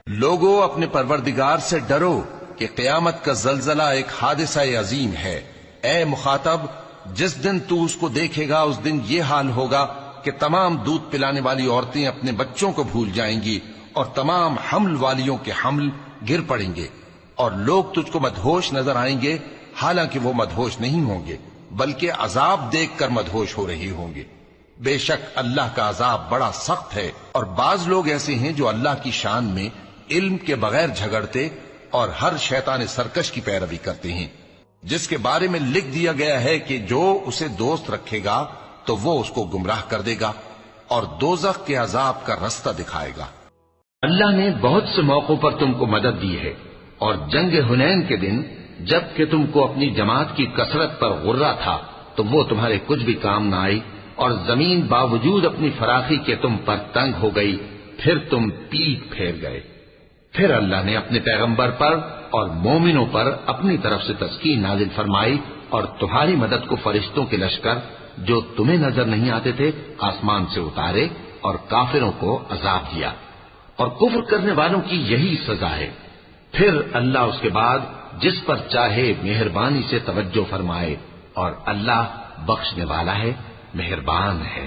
لوگو اپنے پروردگار سے ڈرو کہ قیامت کا زلزلہ ایک حادثہ عظیم ہے۔ اے مخاطب، جس دن تو اس کو دیکھے گا اس دن یہ حال ہوگا کہ تمام دودھ پلانے والی عورتیں اپنے بچوں کو بھول جائیں گی اور تمام حمل والیوں کے حمل گر پڑیں گے، اور لوگ تجھ کو مدہوش نظر آئیں گے، حالانکہ وہ مدہوش نہیں ہوں گے بلکہ عذاب دیکھ کر مدہوش ہو رہے ہوں گے۔ بے شک اللہ کا عذاب بڑا سخت ہے، اور بعض لوگ ایسے ہیں جو اللہ کی شان میں علم کے بغیر جھگڑتے اور ہر شیطان سرکش کی پیروی کرتے ہیں، جس کے بارے میں لکھ دیا گیا ہے کہ جو اسے دوست رکھے گا تو وہ اس کو گمراہ کر دے گا اور دوزخ کے عذاب کا رستہ دکھائے گا۔ اللہ نے بہت سے موقعوں پر تم کو مدد دی ہے، اور جنگ حنین کے دن جب کہ تم کو اپنی جماعت کی کثرت پر غرہ تھا تو وہ تمہارے کچھ بھی کام نہ آئی، اور زمین باوجود اپنی فراخی کے تم پر تنگ ہو گئی، پھر تم پیٹ پھیر گئے۔ پھر اللہ نے اپنے پیغمبر پر اور مومنوں پر اپنی طرف سے تسکین نازل فرمائی، اور تمہاری مدد کو فرشتوں کے لشکر جو تمہیں نظر نہیں آتے تھے آسمان سے اتارے، اور کافروں کو عذاب دیا، اور کفر کرنے والوں کی یہی سزا ہے۔ پھر اللہ اس کے بعد جس پر چاہے مہربانی سے توجہ فرمائے، اور اللہ بخشنے والا ہے، مہربان ہے۔